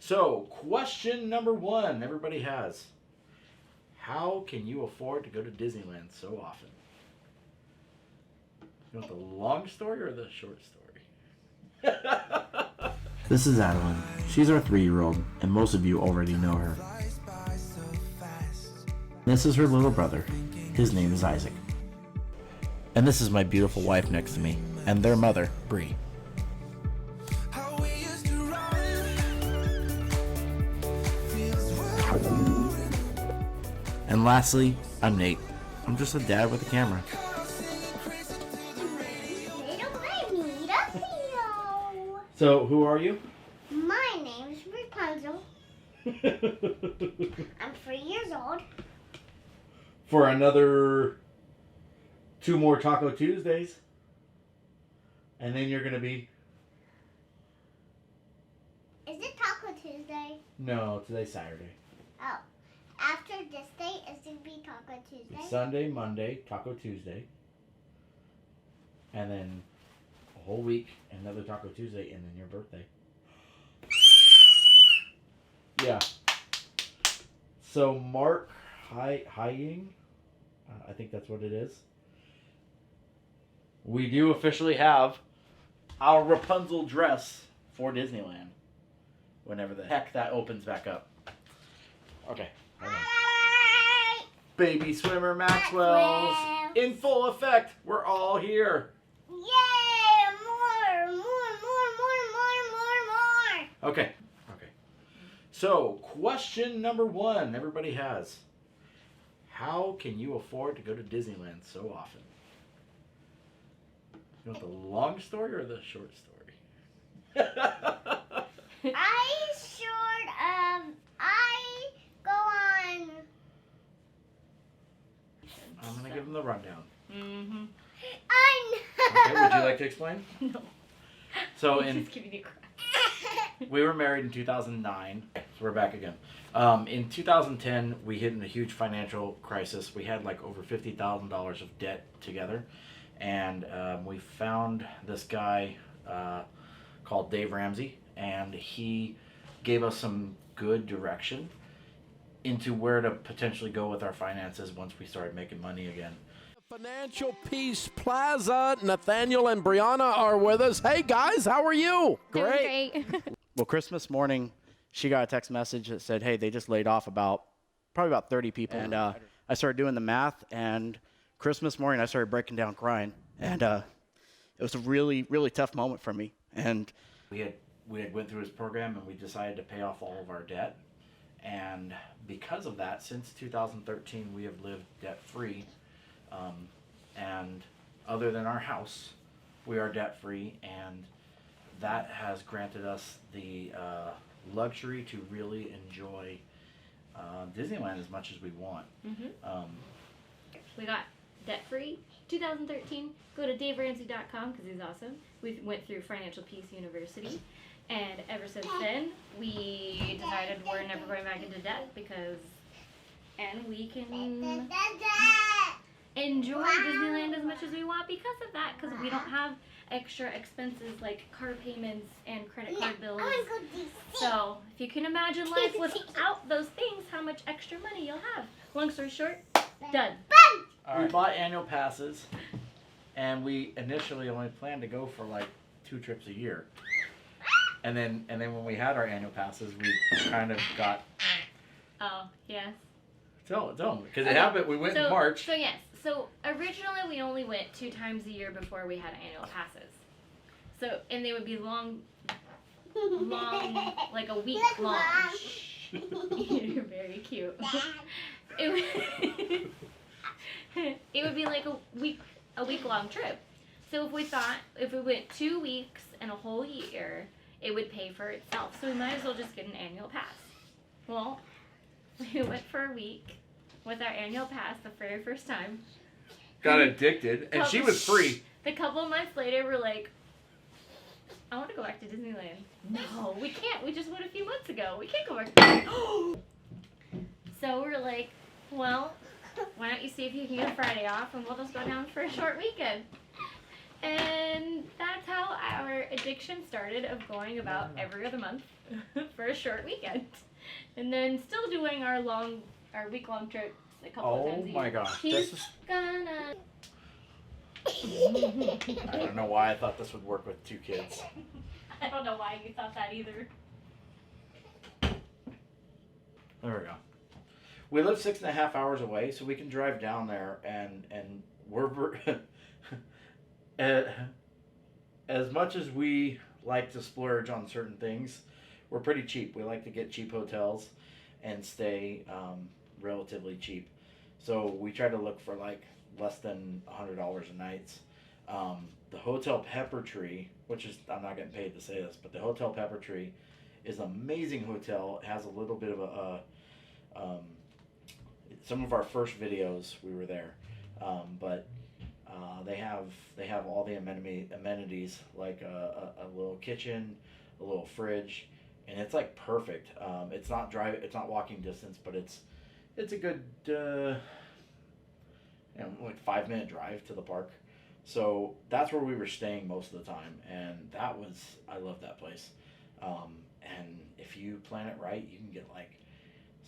So, question number one everybody has. How can you afford to go to Disneyland so often? You want the long story or the short story? This is Adelynn. She's our 3-year-old, and most of you already know her. This is her little brother. His name is Isaac. And this is my beautiful wife next to me, and their mother, Bree. And lastly, I'm Nate. I'm just a dad with a camera. So, who are you? My name's Rapunzel. I'm 3 years old. For another 2 more Taco Tuesdays. And then you're going to be... Is it Taco Tuesday? No, today's Saturday. Oh. After this day, is it be Taco Tuesday? It's Sunday, Monday, Taco Tuesday. And then a whole week, another Taco Tuesday, and then your birthday. Yeah. So Mark Hying, I think that's what it is. We do officially have our Rapunzel dress for Disneyland. Whenever the heck that opens back up. Okay. Hold on. Baby swimmer Maxwell's in full effect. We're all here. Yay! More. Okay. So, question number one everybody has. How can you afford to go to Disneyland so often? You want the long story or the short story? I go on. I'm going to give them the rundown. Mm-hmm. I know. Okay, would you like to explain? No. So Just giving you crap. we were married in 2009, so we're back again. In 2010, we hit in a huge financial crisis. We had like over $50,000 of debt together, and we found this guy called Dave Ramsey, and he gave us some good direction into where to potentially go with our finances once we started making money again. Financial Peace Plaza. Nathaniel and Brianna are with us. Hey guys, how are you? Great. Well, Christmas morning, she got a text message that said, hey, they just laid off probably about 30 people. And I started doing the math, and Christmas morning I started breaking down crying. And it was a really, really tough moment for me. And we had went through his program, and we decided to pay off all of our debt. And because of that, since 2013, we have lived debt-free. And other than our house, we are debt-free, and that has granted us the luxury to really enjoy Disneyland as much as we want. Mm-hmm. We got debt-free 2013. Go to DaveRamsey.com because he's awesome. We went through Financial Peace University, and ever since then, we decided we're never going back into debt and we can enjoy Disneyland as much as we want because of that, because we don't have extra expenses like car payments and credit card bills. So if you can imagine life without those things, how much extra money you'll have. Long story short, done. All right. We bought annual passes, and we initially only planned to go for like 2 trips a year. And then when we had our annual passes, we kind of got... Oh, yes. Tell them, because it happened. We went in March. So yes. So originally we only went 2 times a year before we had annual passes. So, and they would be long, like a week long. You're very cute. It would be like a week long trip. So if we went 2 weeks and a whole year, it would pay for itself. So we might as well just get an annual pass. Well, we went for a week with our annual pass the very first time. Got addicted, and she was free. A couple months later, we're like, I want to go back to Disneyland. No, we can't. We just went a few months ago. We can't go back. So we're like, well, why don't you see if you can get a Friday off, and we'll just go down for a short weekend. And that's how our addiction started of going about every other month for a short weekend. And then still doing our week-long trips a couple of times a year. Oh my gosh. He's gonna... I don't know why I thought this would work with 2 kids. I don't know why you thought that either. There we go. We live 6.5 hours away, so we can drive down there, and we're as much as we like to splurge on certain things, we're pretty cheap. We like to get cheap hotels and stay relatively cheap. So we try to look for like less than $100 a night. The Hotel Pepper Tree, which is, I'm not getting paid to say this, but the Hotel Pepper Tree is an amazing hotel. It has a little bit of a some of our first videos we were there, but they have all the amenities like a little kitchen, a little fridge, and it's like perfect. It's not walking distance, but it's a good like 5-minute drive to the park. So that's where we were staying most of the time, and I love that place. And if you plan it right, you can get like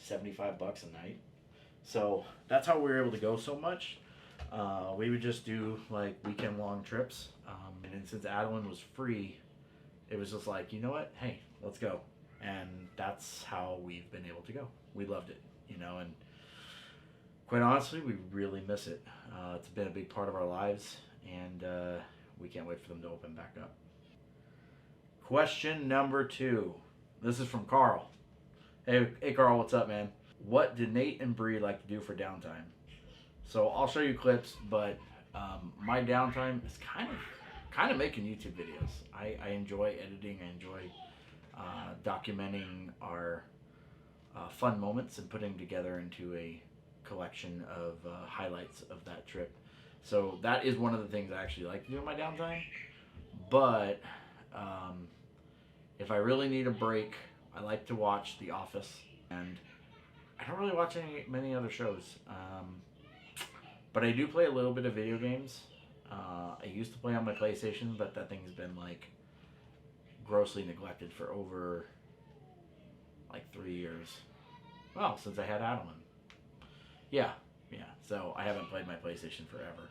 $75 a night. So that's how we were able to go so much. We would just do like weekend long trips. And then since Adelynn was free, it was just like, you know what? Hey, let's go. And that's how we've been able to go. We loved it, and quite honestly, we really miss it. It's been a big part of our lives, and we can't wait for them to open back up. Question number 2. This is from Karl. Hey Karl, what's up, man? What did Nate and Bree like to do for downtime? So I'll show you clips, but my downtime is kind of making YouTube videos. I enjoy editing. I enjoy documenting our fun moments and putting together into a collection of highlights of that trip. So that is one of the things I actually like to do in my downtime. But if I really need a break, I like to watch The Office, and I don't really watch many other shows. But I do play a little bit of video games. I used to play on my PlayStation, but that thing's been like grossly neglected for over like 3 years. Well, since I had Adelynn. Yeah. So I haven't played my PlayStation forever.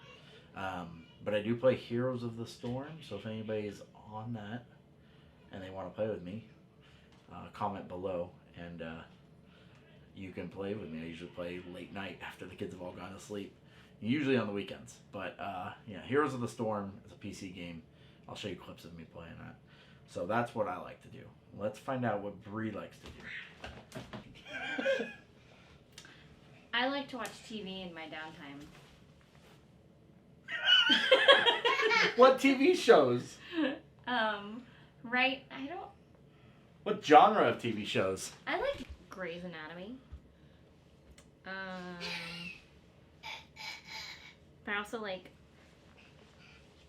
But I do play Heroes of the Storm, so if anybody's on that and they want to play with me, comment below, and you can play with me. I usually play late night after the kids have all gone to sleep, usually on the weekends. But Heroes of the Storm is a PC game. I'll show you clips of me playing that. So that's what I like to do. Let's find out what Bree likes to do. I like to watch TV in my downtime. What TV shows? What genre of TV shows? I like Grey's Anatomy. But I also like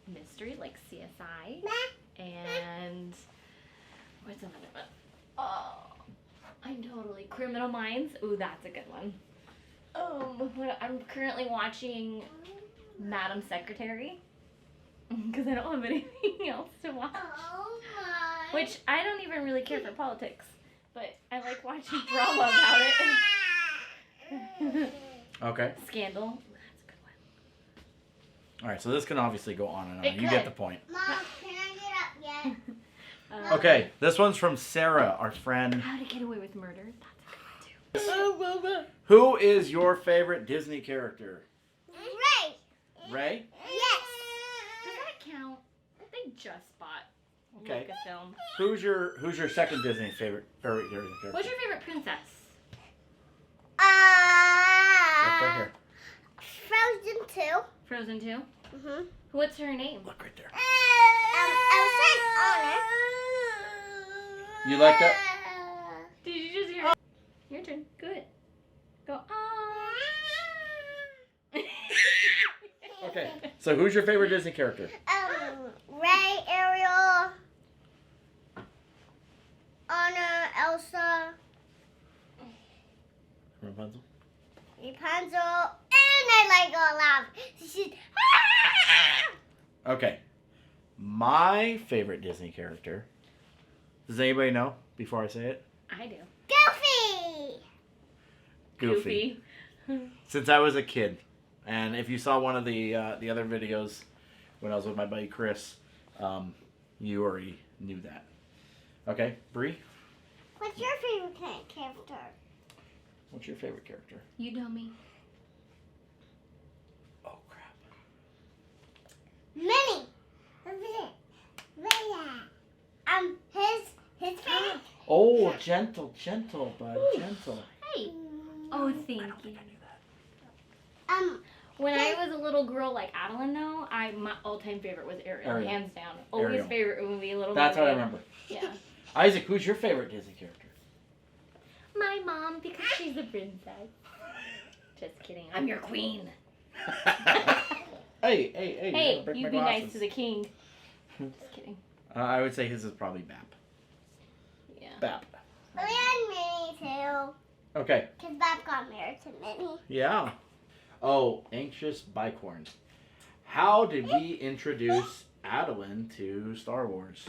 mystery, like CSI. And what's another one? Oh, I'm totally Criminal Minds. Ooh, that's a good one. I'm currently watching Madam Secretary because I don't have anything else to watch. Oh my. Which I don't even really care for politics, but I like watching drama about it. Okay. Scandal. Ooh, that's a good one. All right, so this can obviously go on and on. It You could. get the point. Mom, can I get up yet? Okay, this one's from Sarah, our friend. How to Get Away with Murder. That's a good one too. Who is your favorite Disney character? Ray. Ray? Yes. Does that count? They just bought Okay. Lucasfilm. Who's your second Disney favorite Disney character? What's your favorite princess? Look right here. Frozen 2. Frozen 2? Mm-hmm. What's her name? Look right there. Elsa and Anna. You like that? Did you just hear? Your turn. Good. Go. Okay, so who's your favorite Disney character? Ray, Ariel, Anna, Elsa, Rapunzel. Rapunzel, and I like Olaf. Okay, My favorite Disney character. Does anybody know before I say it? I do. Goofy! Goofy. Since I was a kid. And if you saw one of the other videos when I was with my buddy Chris, you already knew that. Okay, Bree? What's your favorite character? What's your favorite character? You know me. Oh, crap. Minnie. His favorite. Oh, gentle, bud, gentle. Hey. Oh, thank you. Um, When I was a little girl like Adelynn, though, my all-time favorite was Ariel, hands down. Always Ariel. favorite movie, little. That's what I mermaid. remember. Yeah. Isaac, who's your favorite Disney character? My mom, because she's a princess. Just kidding. I'm your queen. Hey, Hey, break you my be nice glasses. to the king. Just kidding. I would say his is probably Bap. Yeah. Bap. we had Minnie too. Okay. Because Bob got married to Minnie. Yeah. Oh, anxious Bycorn. How did we introduce Adelynn to Star Wars?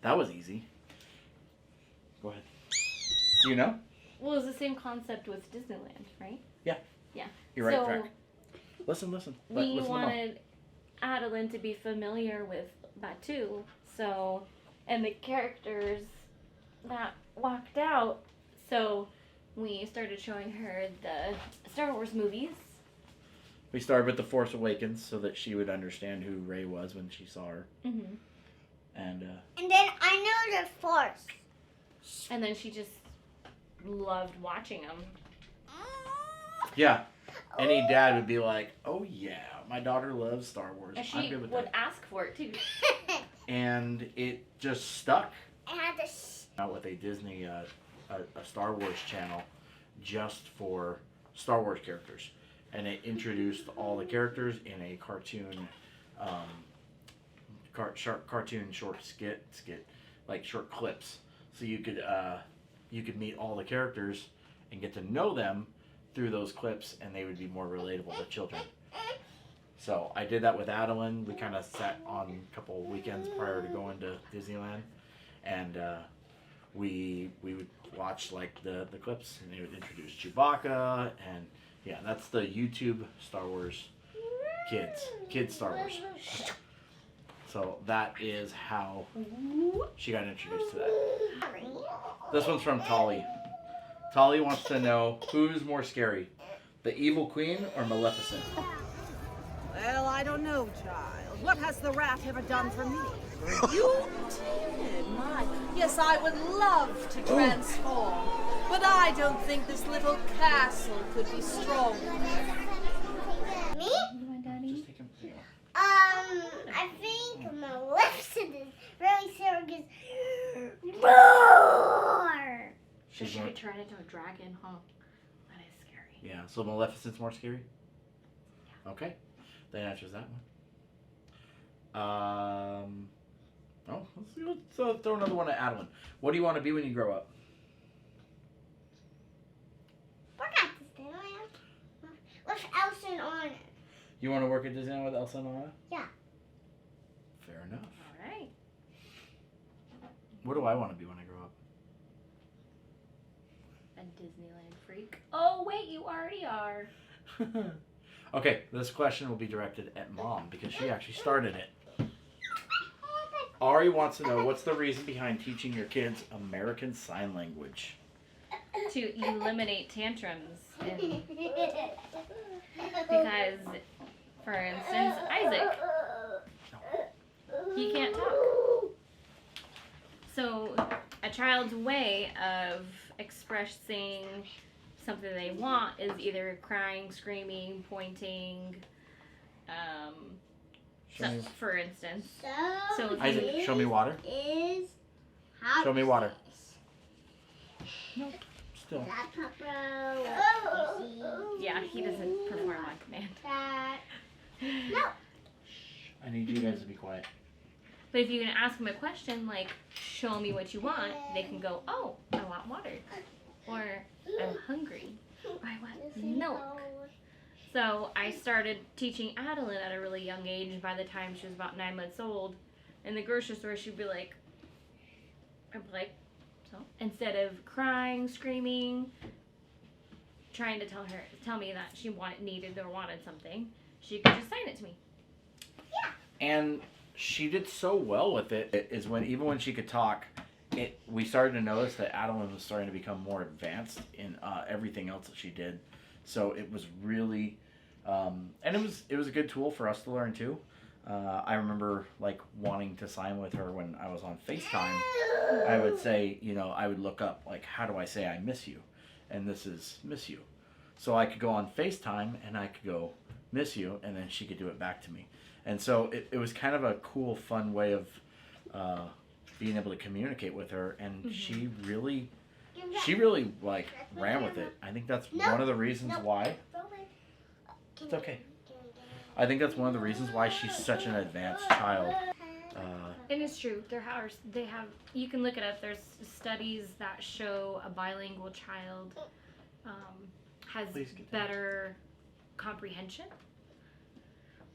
That was easy. Go ahead. Do you know? Well, it was the same concept with Disneyland, right? You're right, So, Track. Listen. We Listen to Mom. wanted Adelynn to be familiar with Batu, and the characters that walked out, so we started showing her the Star Wars movies. We started with The Force Awakens so that she would understand who Rey was when she saw her. Mm-hmm. And then I know the Force. And then she just loved watching them. yeah, any dad would be like, "Oh yeah, my daughter loves Star Wars. And I'm she good with would that." ask for it too. And it just stuck. I had this. Out with a Disney, a Star Wars channel, just for Star Wars characters, and it introduced all the characters in a cartoon, cartoon short skit, like short clips, so you could meet all the characters and get to know them through those clips, and they would be more relatable to children. So I did that with Adelynn. We kind of sat on a couple of weekends prior to going to Disneyland, and we would watch like the clips, and they would introduce Chewbacca, and yeah, that's the YouTube Star Wars kids Star Wars. So that is how she got introduced to that. This one's from Tahlee. Tahlee wants to know, who's more scary, the Evil Queen or Maleficent? Well, I don't know, child. What has the rat ever done for me? You did, my. Yes, I would love to transform, but I don't think this little castle could be strong. Me? Just take him. I think Maleficent is really scary because roar. So she could turn into a dragon, huh? That is scary. Yeah, so Maleficent's more scary? Yeah. Okay, that answers that one. Let's throw another one at Adelynn. What do you want to be when you grow up? Work at Disneyland with Elsa and Anna. You want to work at Disneyland with Elsa and Anna? Yeah. Fair enough. All right. What do I want to be when I grow up? A Disneyland freak. Oh, wait, you already are. Okay, this question will be directed at Mom because she actually started it. Ari wants to know, what's the reason behind teaching your kids American Sign Language? To eliminate tantrums. Because, for instance, Isaac, he can't talk. So a child's way of expressing something they want is either crying, screaming, pointing, for instance. So if Isaac, show me water. Is how Show me to water. say Nope. Still. that, Papa. Yeah, he doesn't perform on command. That. No. I need you guys to be quiet. But if you can ask them a question like, show me what you want, they can go, oh, I want water. Or I'm hungry. Or I want milk. So I started teaching Adelynn at a really young age, and by the time she was about 9 months old, in the grocery store, she'd be like, I'd be like, so instead of crying, screaming, trying to tell me that she needed or wanted something, she could just sign it to me. And she did so well with it, is when even when she could talk, we started to notice that Adelynn was starting to become more advanced in everything else that she did. So it was really, and it was a good tool for us to learn too. I remember like wanting to sign with her when I was on FaceTime. I would say, I would look up like, how do I say I miss you? And this is miss you. So I could go on FaceTime and I could go miss you, and then she could do it back to me. And so it was kind of a cool, fun way of being able to communicate with her, and she really like ran with it. I think that's one of the reasons why. It's okay. I think that's one of the reasons why she's such an advanced child. And it's true. You can look it up. There's studies that show a bilingual child has better comprehension.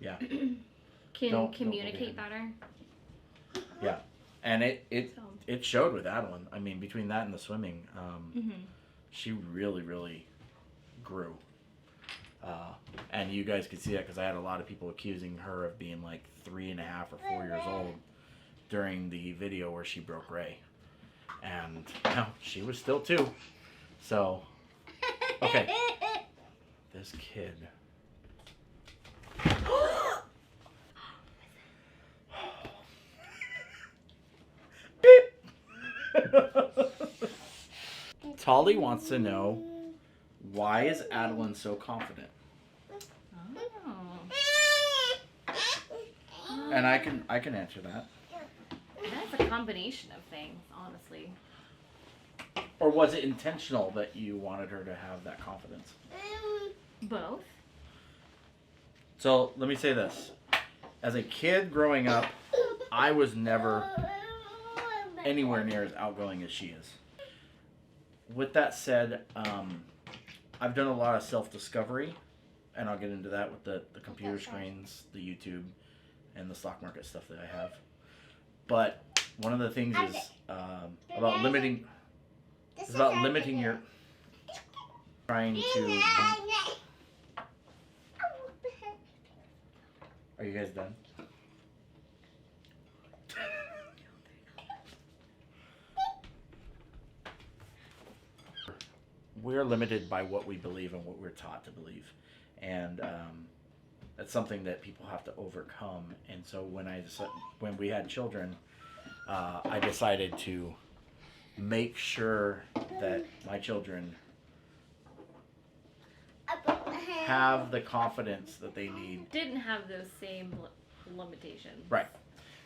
Yeah. Can communicate better. Yeah. And it showed with Adelynn. I mean, between that and the swimming, she really, really grew. And you guys could see that because I had a lot of people accusing her of being like 3.5 or 4 years old during the video where she broke Ray. And no, she was still 2. So, okay. This kid. Tahlee wants to know, why is Adelynn so confident? And I can answer that. That's a combination of things, honestly. Or was it intentional that you wanted her to have that confidence? Both. So let me say this. As a kid growing up, I was never anywhere near as outgoing as she is. With that said, I've done a lot of self-discovery, and I'll get into that with the computer screens, the YouTube, and the stock market stuff that I have. But one of the things is about limiting your trying to. Are you guys done? We're limited by what we believe and what we're taught to believe, and that's something that people have to overcome. And so when we had children, I decided to make sure that my children have the confidence that they need. Didn't have those same limitations. Right.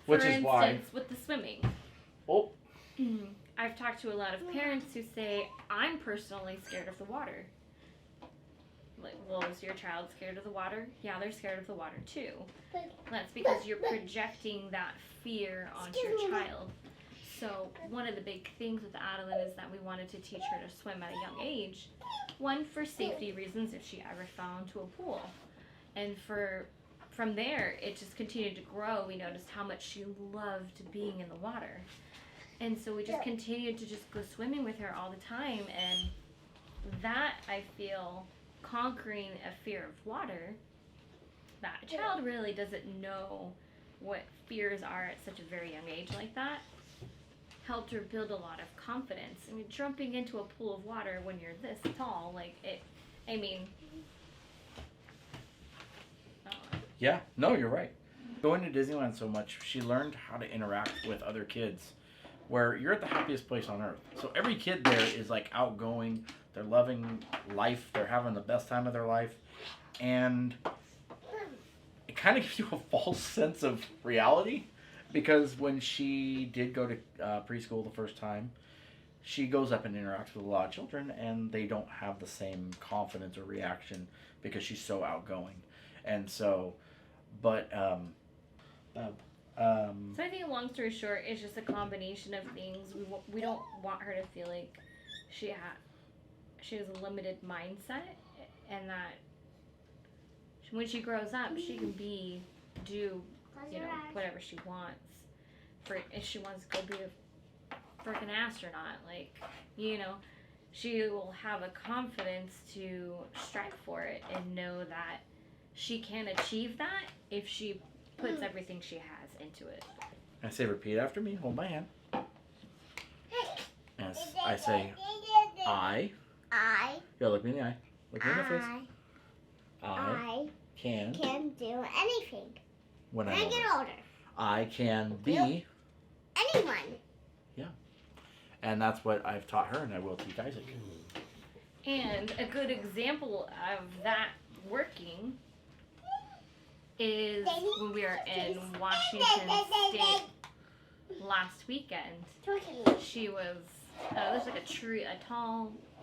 For instance, with the swimming. Oh. I've talked to a lot of parents who say, I'm personally scared of the water. Like, well, is your child scared of the water? Yeah, they're scared of the water too. That's because you're projecting that fear onto your child. So one of the big things with Adelynn is that we wanted to teach her to swim at a young age. One, for safety reasons if she ever fell into a pool. And from there, it just continued to grow. We noticed how much she loved being in the water. And so we just continued to just go swimming with her all the time. And that, I feel, conquering a fear of water, that a child really doesn't know what fears are at such a very young age like that, helped her build a lot of confidence. I mean, jumping into a pool of water when you're this tall, like it, I mean. Yeah, no, you're right. Going to Disneyland so much, she learned how to interact with other kids, where you're at the happiest place on earth. So every kid there is like outgoing, they're loving life, they're having the best time of their life, and it kind of gives you a false sense of reality, because when she did go to preschool the first time, she goes up and interacts with a lot of children, and they don't have the same confidence or reaction because she's so outgoing. And so, but so I think, long story short, it's just a combination of things. We don't want her to feel like she has a limited mindset, and that when she grows up, she can do, whatever she wants. For if she wants to go be a freaking astronaut, like, she will have a confidence to strive for it and know that she can achieve that if she puts everything she has into it. I say repeat after me. Hold my hand. And I say I. Yeah, look me in the eye. Look me in the face. I can do anything. When I I'm get older. older. I can be Anyone. Yeah. And that's what I've taught her, and I will teach Isaac. And a good example of that working is when we were in Washington State last weekend. She was, there's like a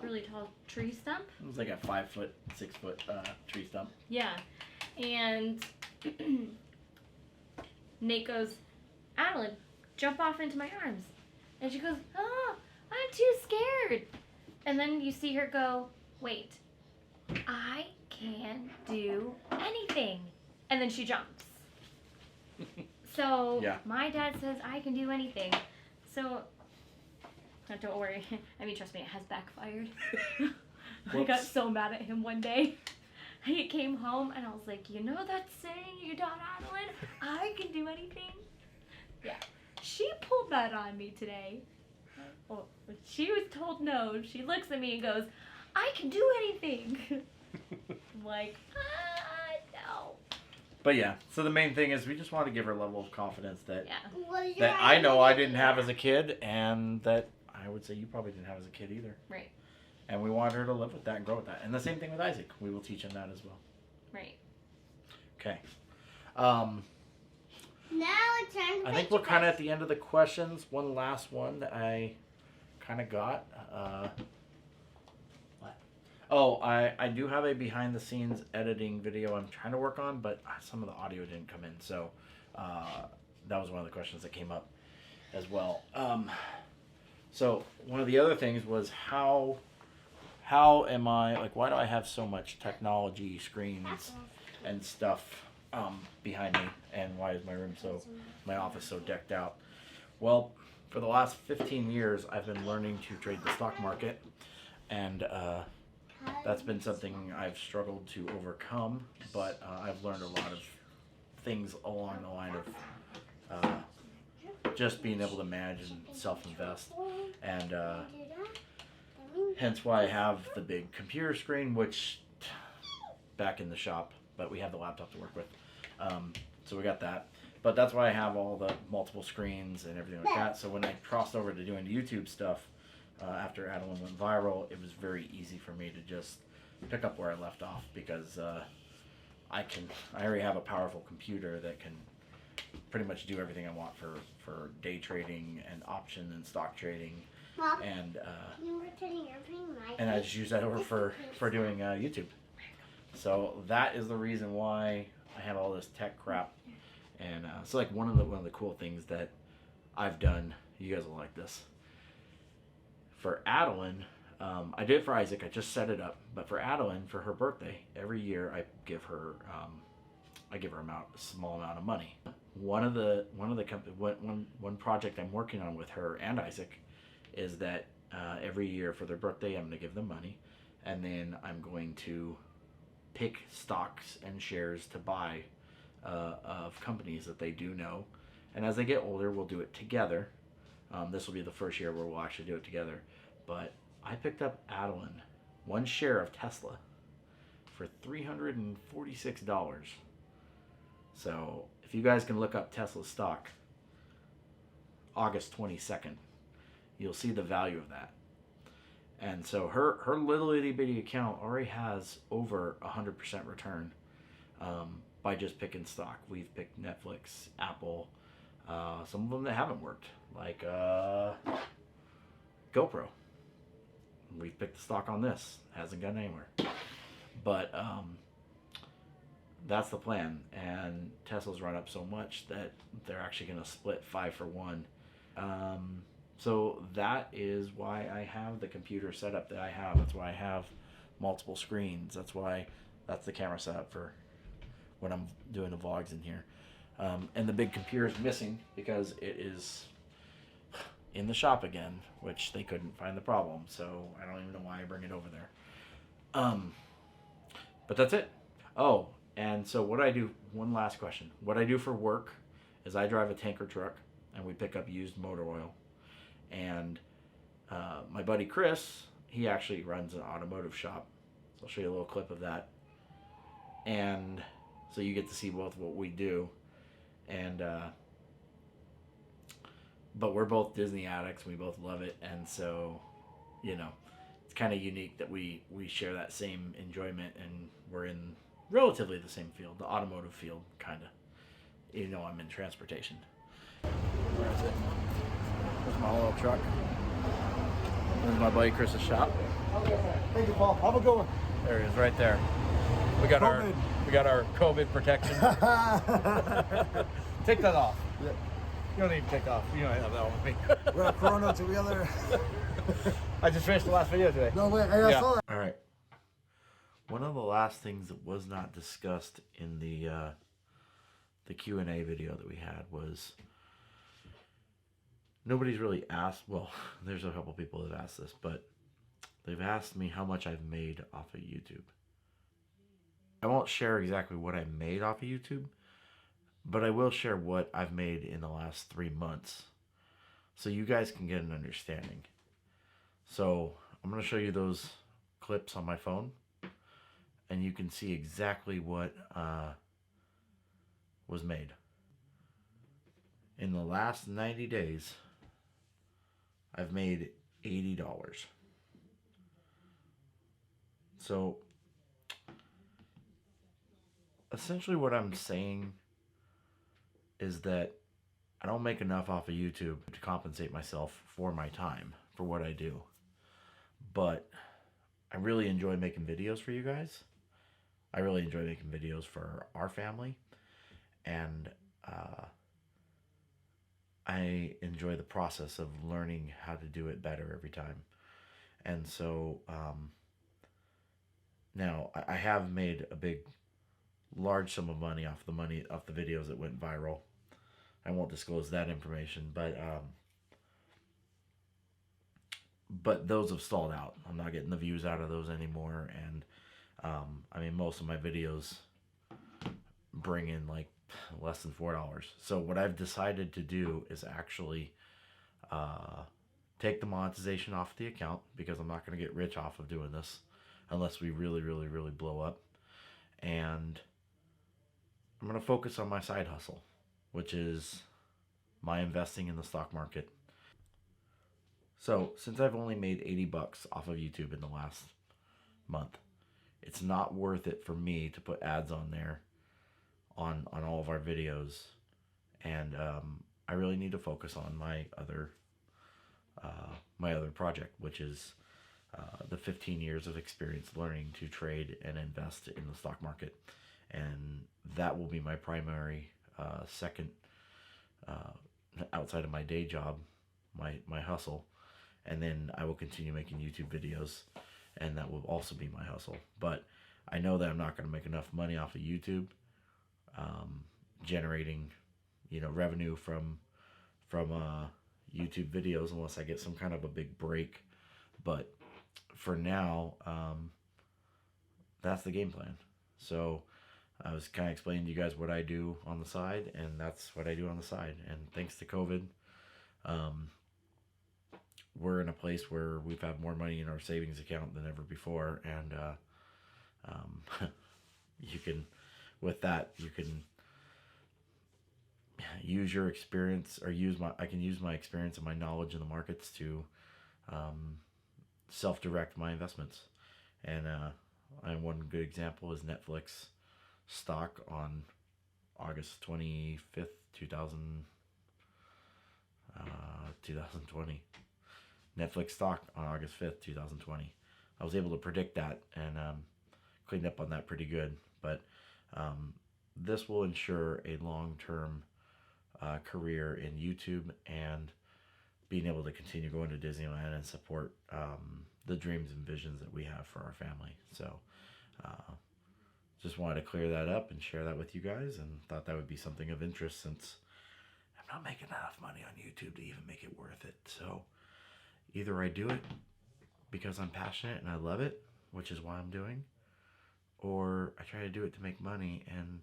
really tall tree stump. It was like a 5 foot, 6 foot tree stump. Yeah. And Nate goes, Adelynn, jump off into my arms. And she goes, oh, I'm too scared. And then you see her go, wait, I can do anything. And then she jumps. So Yeah. my dad says I can do anything. So don't worry. I mean, trust me, it has backfired. I got so mad at him one day. He came home and I was like, you know that saying you taught Adelynn? I can do anything. Yeah. She pulled that on me today. Well, she was told no. She looks at me and goes, I can do anything. I'm like, no. But yeah, so the main thing is we just want to give her a level of confidence that Yeah. that I know I didn't have as a kid, and that I would say you probably didn't have as a kid either. Right. And we want her to live with that and grow with that. And the same thing with Isaac. We will teach him that as well. Right. Okay. Now it's time to I think we're kind of at the end of the questions. One last one that I kind of got. What? Oh, I do have a behind the scenes editing video I'm trying to work on, but some of the audio didn't come in. So that was one of the questions that came up as well. So one of the other things was how am I, like, why do I have so much technology, screens and stuff behind me, and why is my office so decked out? Well, for the last 15 years I've been learning to trade the stock market, and that's been something I've struggled to overcome, but I've learned a lot of things along the line of just being able to manage and self-invest, and hence why I have the big computer screen, which back in the shop, but we have the laptop to work with. So we got that. But that's why I have all the multiple screens and everything like that. So when I crossed over to doing YouTube stuff, after Adelynn went viral, it was very easy for me to just pick up where I left off, because I already have a powerful computer that can pretty much do everything I want for day trading and option and stock trading. Mom, And and I just use that over for doing YouTube. So that is the reason why I have all this tech crap. And so like one of the cool things that I've done, you guys will like this. For Adelynn, I did it for Isaac. I just set it up. But for Adelynn, for her birthday, every year I give her a small amount of money. One project I'm working on with her and Isaac is that every year for their birthday I'm going to give them money, and then I'm going to pick stocks and shares to buy of companies that they do know, and as they get older we'll do it together. This will be the first year where we'll actually do it together. But I picked up Adelynn one share of Tesla for $346. So if you guys can look up Tesla stock, August 22nd, you'll see the value of that. And so her little itty bitty account already has over 100% return by just picking stock. We've picked Netflix, Apple, some of them that haven't worked, like GoPro. We've picked the stock on this, hasn't gone anywhere. But that's the plan. And Tesla's run up so much that they're actually going to split 5 for 1. So that is why I have the computer setup that I have. That's why I have multiple screens. That's the camera setup for when I'm doing the vlogs in here. And the big computer is missing because it is in the shop again, which they couldn't find the problem. So I don't even know why I bring it over there. But that's it. Oh, and so what I do, one last question. What I do for work is I drive a tanker truck and we pick up used motor oil. And my buddy Chris, he actually runs an automotive shop. So I'll show you a little clip of that. And so you get to see both what we do. And but we're both Disney addicts. We both love it. And so, you know, it's kind of unique that we share that same enjoyment, and we're in relatively the same field, the automotive field, kind of. You know, I'm in transportation. Where is it? There's my oil truck. There's my buddy Chris's shop. Thank you, Paul. Have a good one. There he is, right there. We got our COVID protection. Take that off. Yeah. You don't even take off. You don't have that one with me. We're at Corona together. I just finished the last video today. No way. I saw that. All right. One of the last things that was not discussed in the Q&A video that we had was nobody's really asked. Well, there's a couple people that have asked this, but they've asked me how much I've made off of YouTube. I won't share exactly what I made off of YouTube, but I will share what I've made in the last 3 months so you guys can get an understanding. So I'm going to show you those clips on my phone, and you can see exactly what was made. In the last 90 days, I've made $80. So essentially what I'm saying is that I don't make enough off of YouTube to compensate myself for my time, for what I do. But I really enjoy making videos for you guys. I really enjoy making videos for our family. And I enjoy the process of learning how to do it better every time. And so now I have made a large sum of money off the videos that went viral. I won't disclose that information, but those have stalled out. I'm not getting the views out of those anymore, and I mean, most of my videos bring in like less than $4. So what I've decided to do is actually take the monetization off the account, because I'm not going to get rich off of doing this unless we really, really, really blow up. And I'm going to focus on my side hustle, which is my investing in the stock market. So since I've only made $80 off of YouTube in the last month, it's not worth it for me to put ads on there on all of our videos. And I really need to focus on my other project, which is the 15 years of experience learning to trade and invest in the stock market. And that will be my primary second, outside of my day job, my hustle. And then I will continue making YouTube videos, and that will also be my hustle. But I know that I'm not going to make enough money off of YouTube, generating, revenue from YouTube videos, unless I get some kind of a big break. But for now, that's the game plan. So I was kind of explaining to you guys what I do on the side, and that's what I do on the side. And thanks to COVID, we're in a place where we've had more money in our savings account than ever before. And you can use your experience, or I can use my experience and my knowledge in the markets to self-direct my investments. And one good example is Netflix stock on August 25th, 2020. Netflix stock on August 5th, 2020. I was able to predict that and cleaned up on that pretty good. But this will ensure a long-term career in YouTube, and being able to continue going to Disneyland and support the dreams and visions that we have for our family. So just wanted to clear that up and share that with you guys, and thought that would be something of interest since I'm not making enough money on YouTube to even make it worth it. So either I do it because I'm passionate and I love it, which is why I'm doing, or I try to do it to make money, and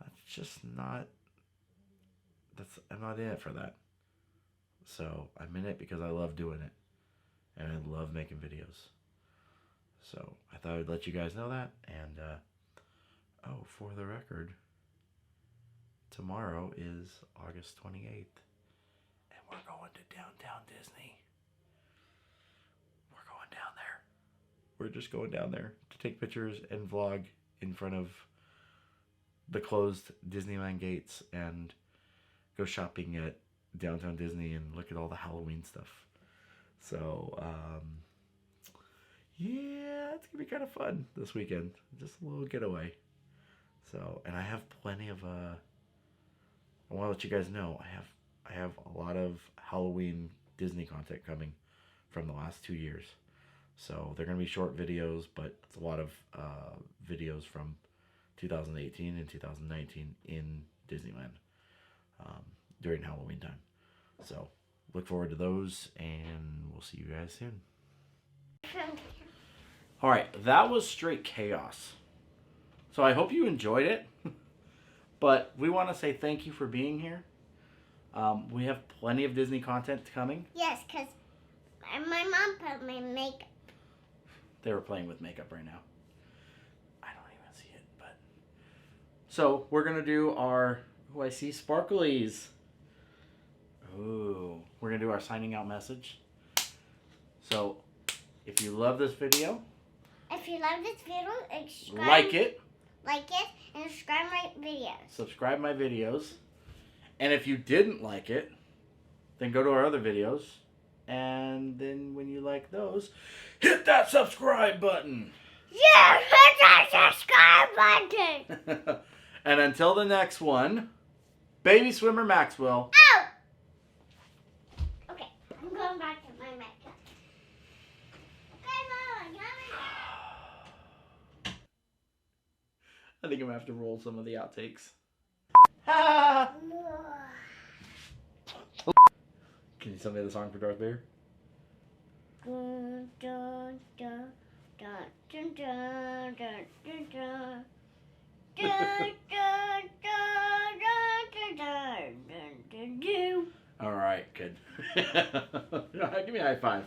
that's just not, I'm not in it for that. So I'm in it because I love doing it, and I love making videos. So I thought I'd let you guys know that. And oh, for the record, tomorrow is August 28th, and we're going to downtown Disney. We're going down there. We're just going down there to take pictures and vlog in front of the closed Disneyland gates and go shopping at downtown Disney and look at all the Halloween stuff. So, yeah, it's gonna be kind of fun this weekend. Just a little getaway. So, and I have plenty of, I want to let you guys know, I have a lot of Halloween Disney content coming from the last 2 years. So they're gonna be short videos, but it's a lot of videos from 2018 and 2019 in Disneyland during Halloween time. So look forward to those, and we'll see you guys soon. All right, that was straight chaos. So I hope you enjoyed it. But we want to say thank you for being here. We have plenty of Disney content coming. Yes, because my mom put my makeup. They were playing with makeup right now. I don't even see it, but... So we're going to do our... Oh, I see sparklies. Ooh. We're going to do our signing out message. So, if you love this video... If you love this video, subscribe. Like it, and subscribe my videos. subscribe my videos. And if you didn't like it, then go to our other videos. And then when you like those, hit that subscribe button. Yeah, hit that subscribe button. And until the next one, Baby Swimmer Maxwell. Out. Okay, I'm going back to my makeup. Okay, Mom, I'm coming. I think I'm going to have to roll some of the outtakes. Can you tell me the song for Darth Vader? Dun, dun, dun, dun, dun, dun, dun, dun, dun. Dun, dun, dun, dun, dun, dun, dun, dun. All right, good. Give me a high five.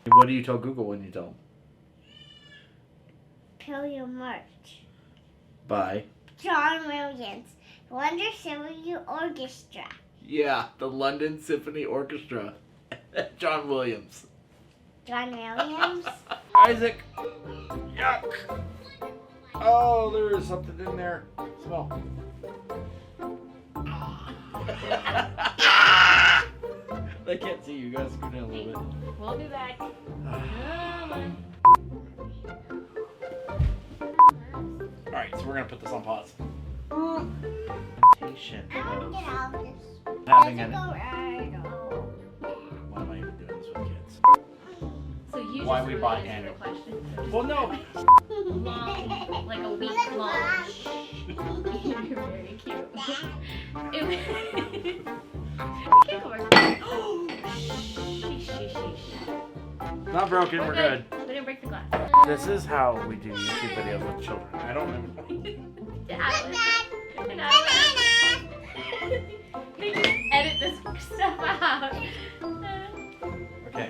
What do you tell Google when you tell them? Peel your merch. Bye. John Williams, London Symphony Orchestra. Yeah, the London Symphony Orchestra. John Williams. John Williams. Isaac. Yuck. Oh, there is something in there. Smell. They can't see you. You guys scoot in a little bit. We'll be back. Alright, so we're going to put this on pause. I want to get out of this. Having Let's an... go right on. Why am I even doing this with kids? So you Why just we really bought answered annual. the question. Well, no. Long, like a week long. You're very cute. We can't go back. Sheesh. Not broken. We're good. We didn't break the glass. This is how we do YouTube videos with children. I don't know. They just edit this stuff out. Okay.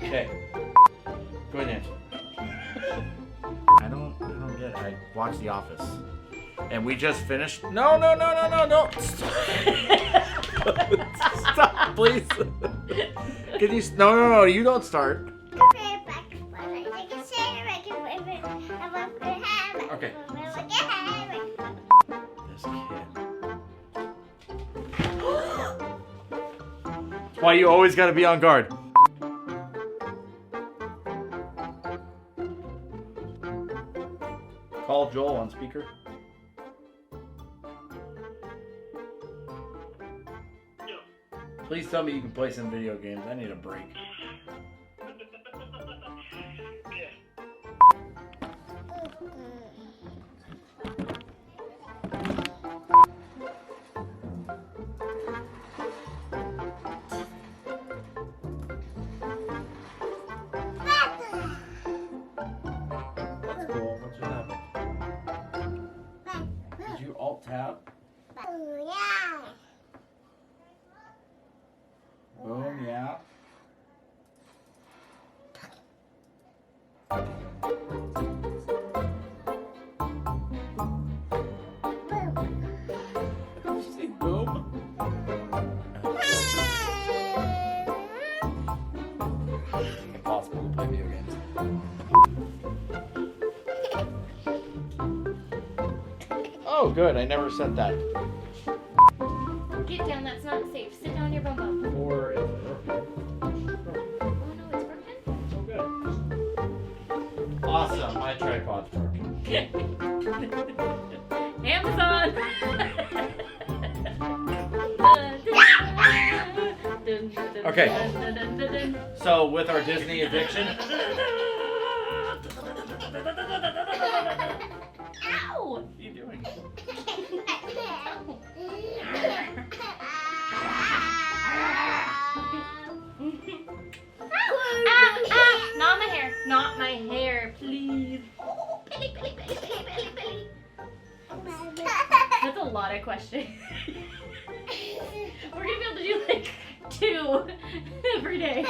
Okay. Go ahead, Nancy. I don't get it. I watched The Office. And we just finished. No. Stop, please. Can you? No. You don't start. Okay. This kid. That's why you always gotta be on guard. Call Joel on speaker. Please tell me you can play some video games. I need a break. That's cool. What just happened? Did you alt tab? Boom, yeah. Did you say boom? Impossible to play video games. Oh, good. I never said that. Get down, that's not safe. Sit down your bum bum. Or it's broken. Oh no, it's broken? Oh, good. Awesome. My tripod's broken. Amazon! Okay. So, with our Disney eviction, Ow! what are you doing? Not my hair. Not my hair, please. That's a lot of questions. We're gonna be able to do like 2 every day.